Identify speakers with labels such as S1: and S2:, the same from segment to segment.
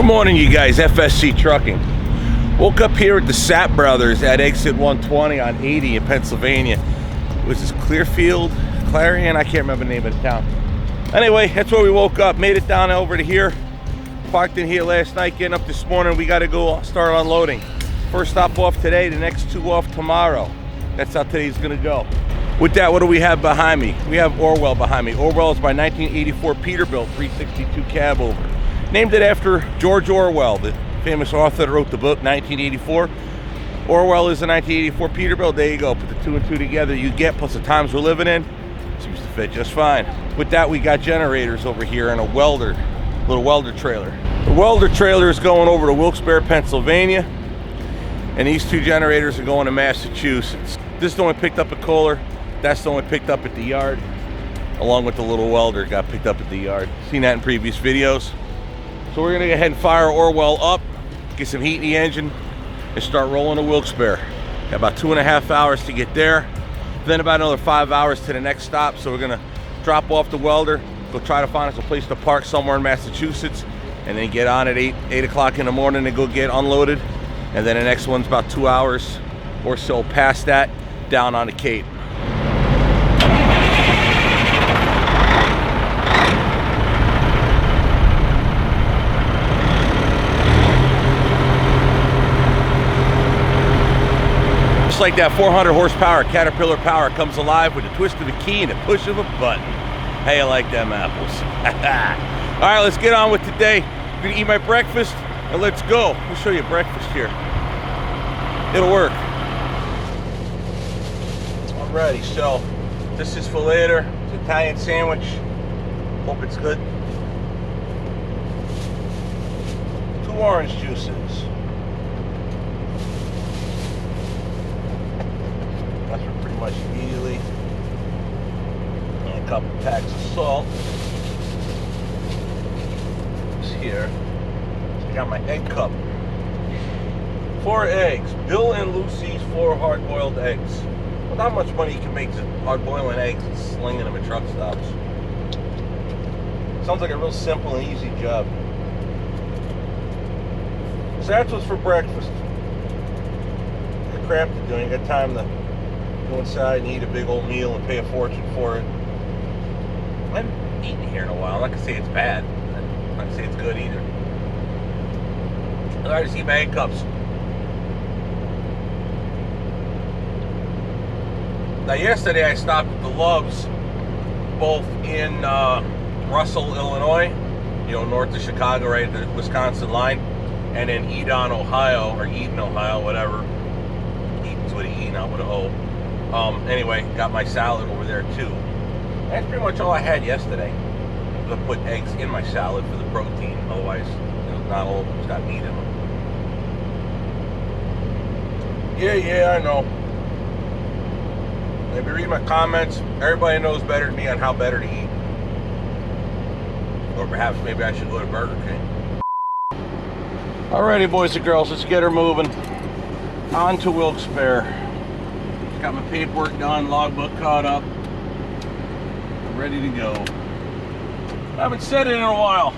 S1: Good morning, you guys. FSC Trucking. Woke up here at the Sapp Brothers at exit 120 on 80 in Pennsylvania. It was this Clearfield, Clarion, I can't remember the name of the town. Anyway, that's where we woke up. Made it down over to here. Parked in here last night, getting up this morning. We got to go start unloading. First stop off today, the next two off tomorrow. That's how today's going to go. With that, what do we have behind me? We have Orwell behind me. Orwell is my 1984 Peterbilt 362 Cabover. Named it after George Orwell, the famous author that wrote the book 1984. Orwell is a 1984 Peterbilt. There you go. Put the two and two together, you get, plus the times we're living in, seems to fit just fine. With that, we got generators over here and a welder, little welder trailer. The welder trailer is going over to Wilkes Barre, Pennsylvania, and these two generators are going to Massachusetts. This is the one picked up at Kohler. That's the one picked up at the yard, along with the little welder got picked up at the yard. Seen that in previous videos. So we're gonna go ahead and fire Orwell up, get some heat in the engine, and start rolling to Wilkes Barre. Got about 2.5 hours to get there, then about another 5 hours to the next stop. So we're gonna drop off the welder, go try to find us a place to park somewhere in Massachusetts, and then get on at 8 o'clock in the morning and go get unloaded. And then the next one's about 2 hours or so past that, down on the Cape. Like that 400 horsepower Caterpillar power comes alive with a twist of a key and a push of a button. Hey, I like them apples. All right, let's get on with today. I'm gonna eat my breakfast and let's go. We'll show you breakfast here. It'll work. Alrighty, so this is for later. It's an Italian sandwich. Hope it's good. 2 orange juices. That's for pretty much immediately. And a couple packs of salt. This here. So I got my egg cup. 4 eggs. Bill and Lucy's 4 hard-boiled eggs. Well, not much money you can make just hard-boiling eggs and slinging them at truck stops. Sounds like a real simple and easy job. So that's what's for breakfast. Got crap to do. You got time to go inside and eat a big old meal and pay a fortune for it. I haven't eaten here in a while. I'm not gonna say it's bad. I'm not gonna say it's good either. I just eat my egg cups. Now yesterday I stopped at the Loves, both in Russell, Illinois, you know, north of Chicago, right at the Wisconsin line, and in Edon, Ohio, or Eden, Ohio, whatever. Eden's with an E, not with an O. Anyway, got my salad over there too. That's pretty much all I had yesterday. I'm gonna put eggs in my salad for the protein, otherwise, you know, not all of them's got meat in them. Yeah, I know. If you read my comments, everybody knows better than me on how better to eat. Or perhaps maybe I should go to Burger King. Alrighty, boys and girls, let's get her moving. On to Wilkes Barre. Got my paperwork done, logbook caught up. I'm ready to go. I haven't said it in a while.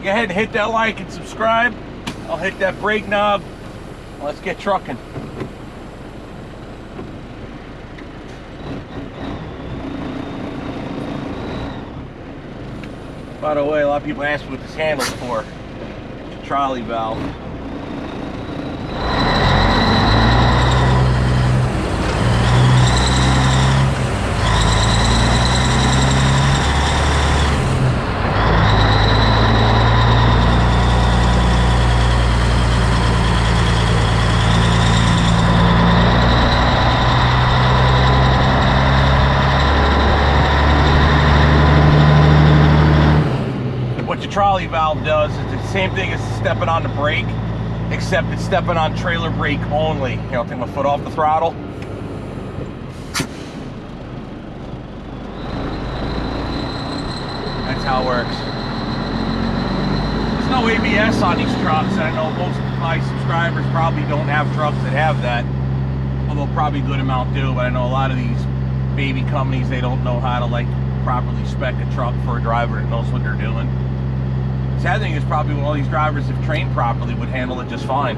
S1: Go ahead and hit that like and subscribe. I'll hit that brake knob. Let's get trucking. By the way, a lot of people ask me what this handle's for. It's a trolley valve. Trolley valve does is the same thing as stepping on the brake, except it's stepping on trailer brake only. You know, take my foot off the throttle. That's how it works. There's no ABS on these trucks. I know most of my subscribers probably don't have trucks that have that, although probably a good amount do, but I know a lot of these baby companies, they don't know how to like properly spec a truck for a driver that knows what they're doing. sad thing is probably all these drivers, if trained properly, would handle it just fine.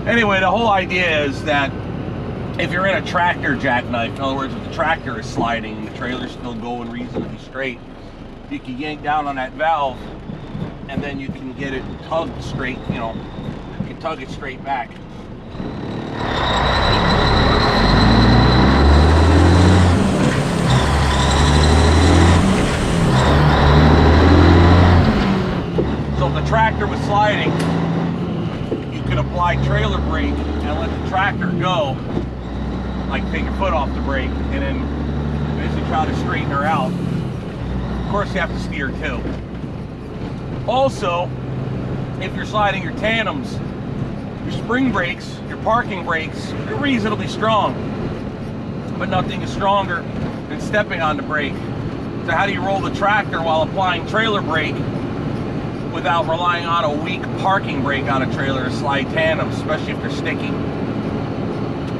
S1: Anyway, the whole idea is that if you're in a tractor jackknife, in other words, if the tractor is sliding and the trailer's still going reasonably straight, you can yank down on that valve and then you can get it tugged straight, you know, you can tug it straight back. So if the tractor was sliding, you could apply trailer brake and let the tractor go, like take your foot off the brake, and then basically try to straighten her out. Of course, you have to steer too. Also, if you're sliding your tandems, your spring brakes, your parking brakes, they're reasonably strong, but nothing is stronger than stepping on the brake. So how do you roll the tractor while applying trailer brake without relying on a weak parking brake on a trailer to slide tandems, especially if they're sticky?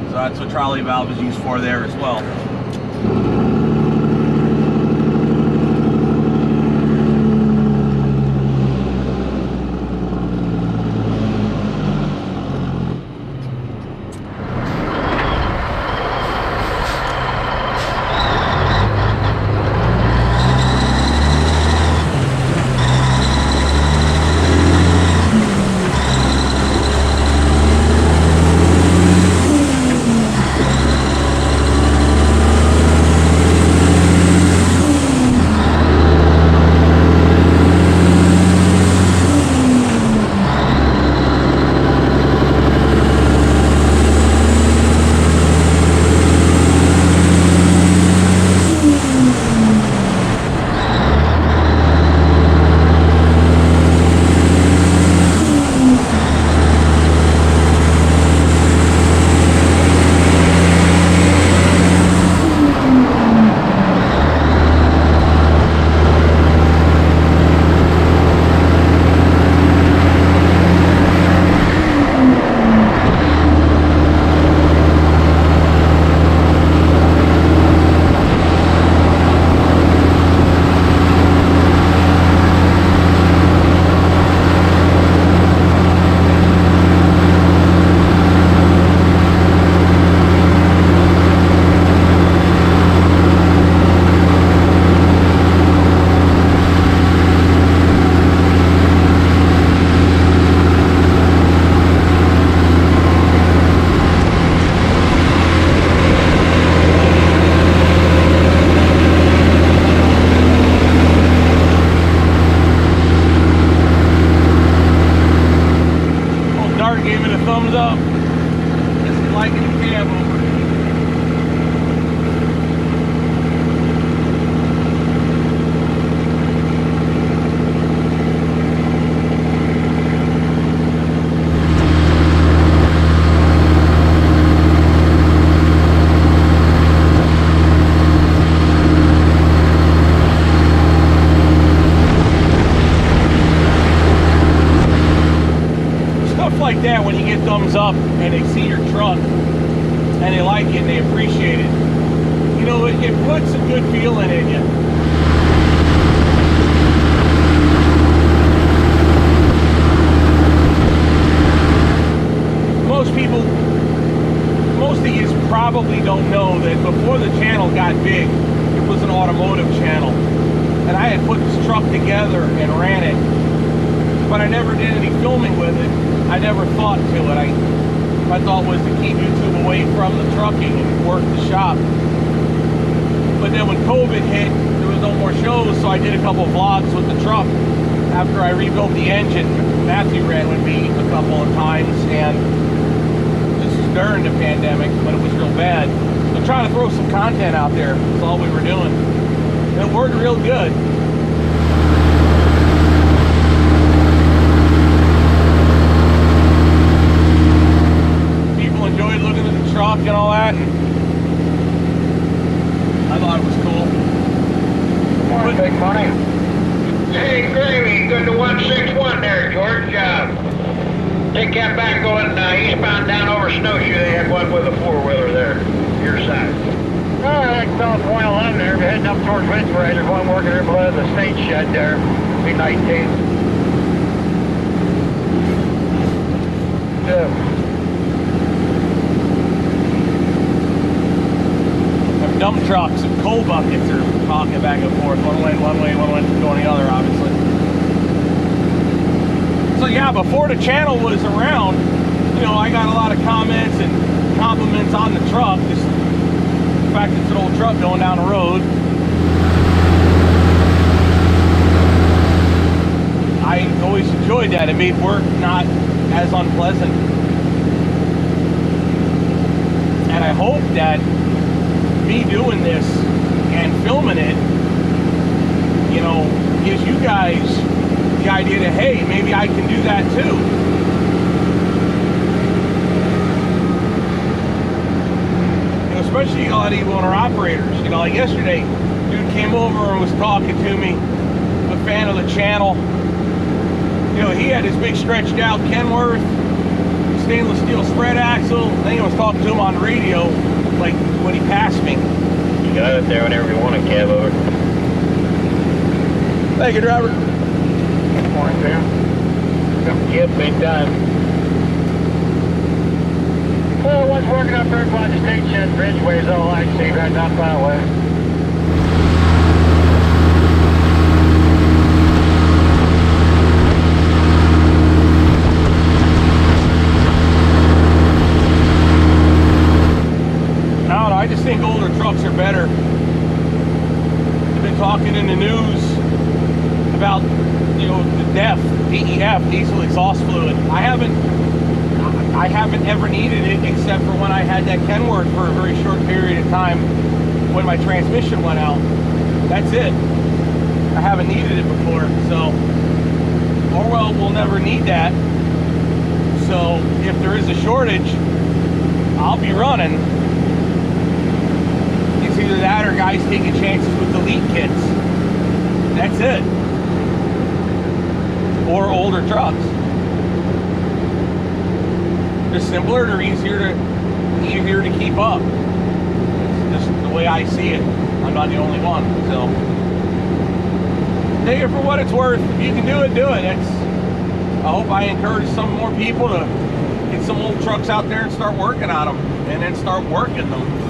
S1: So that's what trolley valve is used for there as well. thumbs up. If you like any Cabover. Like that, when you get thumbs up and they see your truck and they like it and they appreciate it, you know, it puts a good feeling in you. Most of you probably don't know that before the channel got big, it was an automotive channel, and I had put this truck together and ran it, but I never did any filming with it. I never thought to it. My thought was to keep YouTube away from the trucking and work the shop. But then when COVID hit, there was no more shows, so I did a couple of vlogs with the truck. After I rebuilt the engine, Matthew ran with me a couple of times, and this was during the pandemic, but it was real bad. So trying to throw some content out there, that's all we were doing. And it worked real good. Enjoyed looking at the truck and all that, and I thought it was cool.
S2: Morning, big money. Hey, Gravy, good to 161 there, George. Take that back going eastbound down over Snowshoe. They had one with a four-wheeler there, your side.
S3: All right, south point 11 there. We're heading up towards Wilkes Barre. There's one working there below the state shed there. Be 19.
S4: dump trucks and coal buckets are talking back and forth. One lane, one lane, going the other, obviously. So yeah, before the channel was around, you know, I got a lot of comments and compliments on the truck. Just the fact it's an old truck going down the road. I always enjoyed that. It made work not as unpleasant. And I hope that me doing this and filming it, you know, gives you guys the idea that, hey, maybe I can do that too. You know, especially a lot of you owner operators. You know, like yesterday, dude came over and was talking to me, a fan of the channel. You know, he had his big stretched out Kenworth stainless steel spread axle. I think I was talking to him on the radio, like when he passed me.
S2: You got it there whenever you want it, Cabover.
S4: Thank you, driver.
S2: Morning, Sam. Yep, big time.
S3: Well, one's working up there by the state shed bridgeways, all I see right down that way.
S4: I just think older trucks are better. I've been talking in the news about, you know, the DEF, diesel exhaust fluid. I haven't ever needed it except for when I had that Kenworth for a very short period of time when my transmission went out. That's it. I haven't needed it before, so Orwell will never need that. So if there is a shortage, I'll be running. It's either that or guys taking chances with delete kits. That's it. Or older trucks. They're simpler, they're easier to keep up. It's just the way I see it. I'm not the only one, so take it for what it's worth. If you can do it, do it. I hope I encourage some more people to get some old trucks out there and start working on them, and then start working them.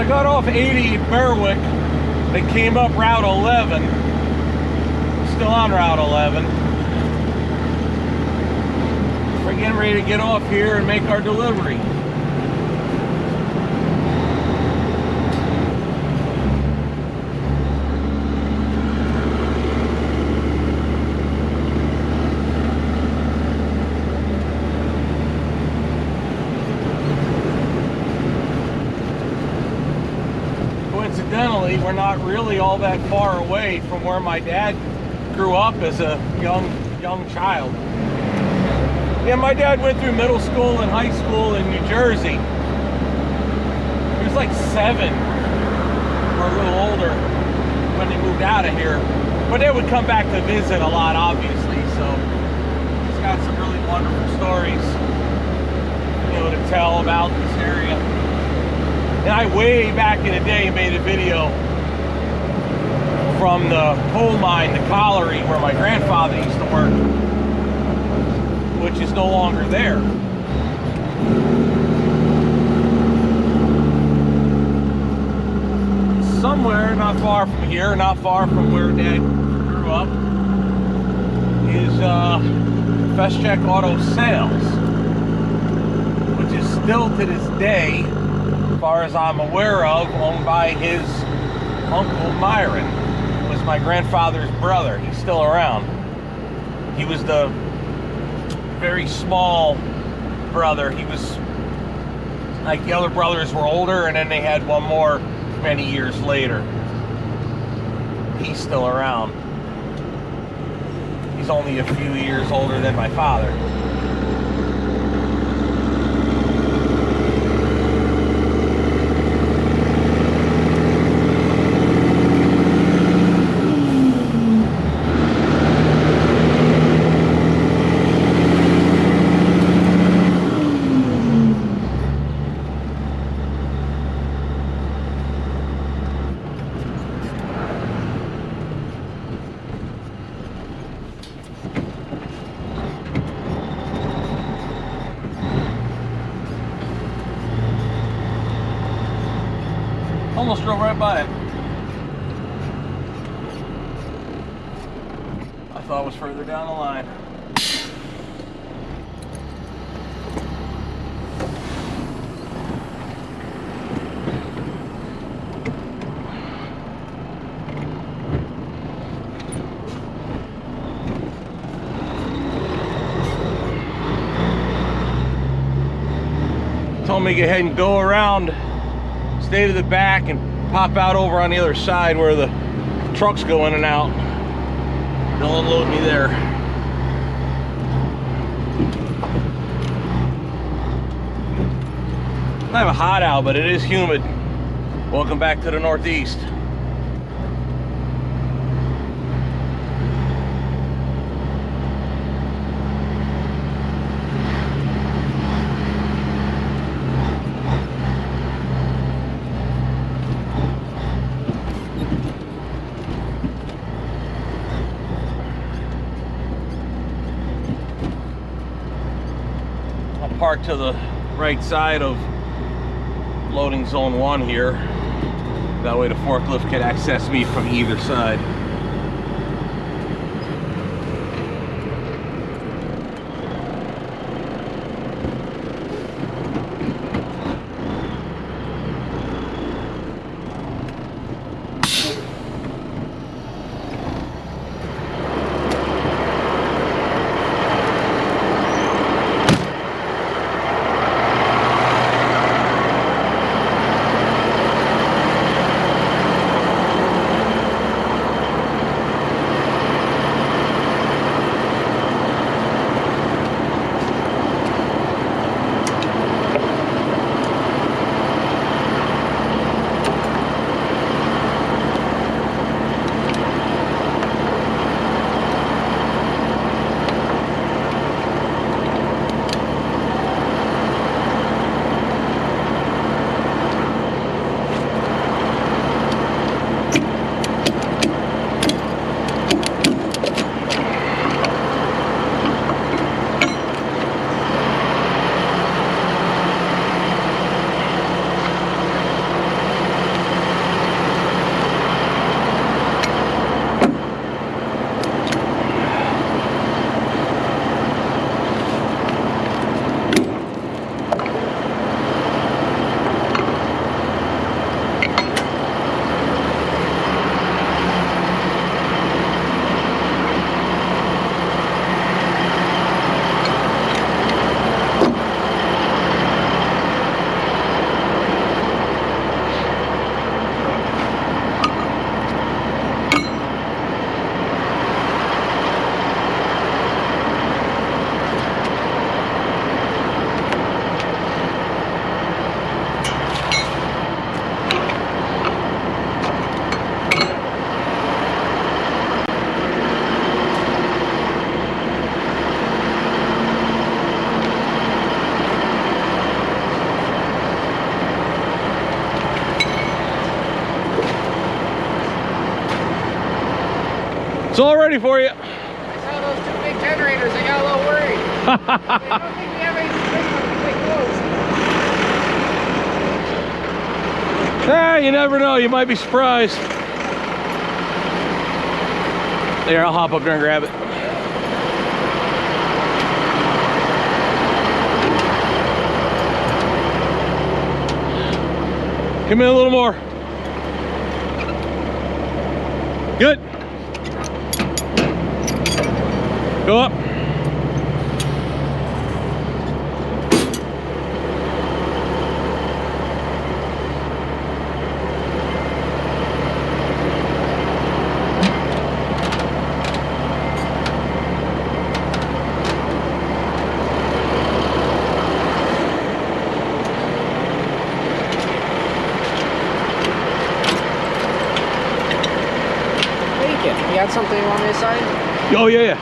S4: So I got off 80 at Berwick. They came up Route 11. Still on Route 11. We're getting ready to get off here and make our delivery. Coincidentally, we're not really all that far away from where my dad grew up as a young child. Yeah, my dad went through middle school and high school in New Jersey. He was like 7 or a little older when they moved out of here. But they would come back to visit a lot, obviously, so he's got some really wonderful stories, you know, to tell about this area. And I, way back in the day, made a video from the coal mine, the colliery, where my grandfather used to work, which is no longer there. Somewhere not far from here, not far from where Dad grew up, is FSC Auto Sales, which is still to this day, as far as I'm aware of, owned by his Uncle Myron. It was my grandfather's brother. He's still around. He was the very small brother. He was like, the other brothers were older, and then they had one more many years later. He's still around. He's only a few years older than my father. Almost drove right by it. I thought it was further down the line. Told me to go ahead and go around, stay to the back, and pop out over on the other side where the trucks go in and out. They'll unload me there. I have a hot out, but it is humid. Welcome back to the Northeast. Park to the right side of loading zone 1 here. That way the forklift can access me from either side. all ready for you.
S3: I saw those two big generators. I got a little worried. I don't think we have any big ones.
S4: Ah, you never know. You might be surprised. There, I'll hop up there and grab it. Come in a little more. Good. Go up.
S3: You got something you want me to sign?
S4: Oh, yeah.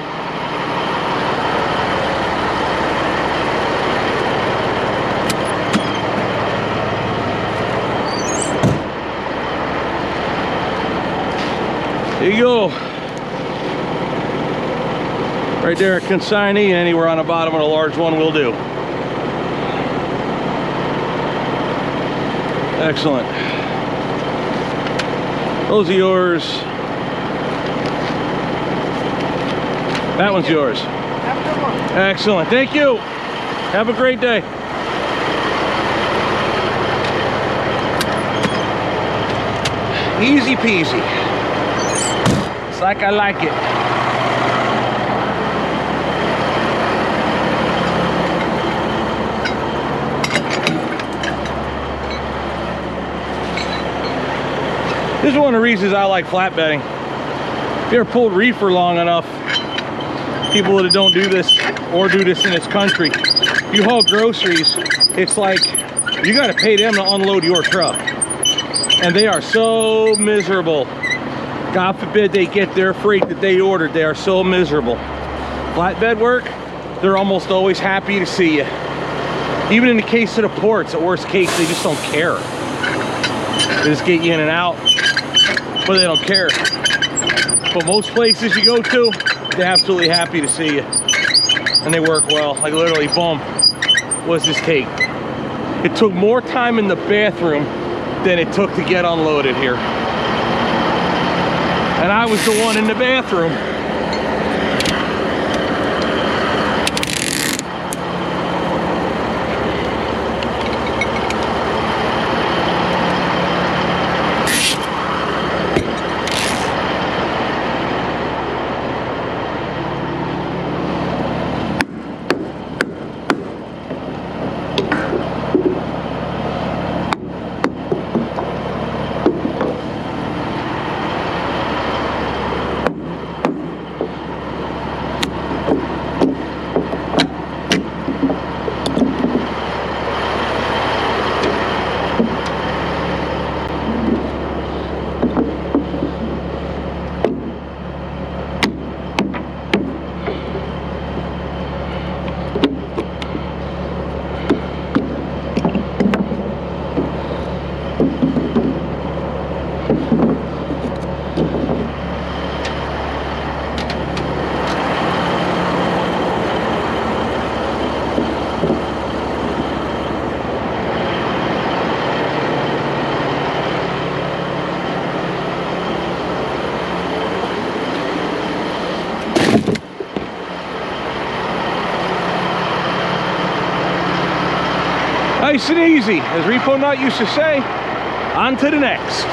S4: There you go. Right there, a consignee, and anywhere on the bottom of a large one will do. Excellent. Those are yours. That one's yours.
S3: Have a good one.
S4: Excellent. Thank you. Have a great day. Easy peasy. It's like I like it. This is one of the reasons I like flatbedding. If you ever pulled reefer long enough, people that don't do this or do this in this country, you haul groceries, it's like you got to pay them to unload your truck, and they are so miserable. God forbid they get their freight that they ordered. They are so miserable. Flatbed work, they're almost always happy to see you. Even in the case of the ports, at worst case, they just don't care. They just get you in and out, but they don't care. But most places you go to, they're absolutely happy to see you, and they work well. Like literally, boom, what's this take? It took more time in the bathroom than it took to get unloaded here, and I was the one in the bathroom. Nice and easy, as Repo Nut used to say. On to the next.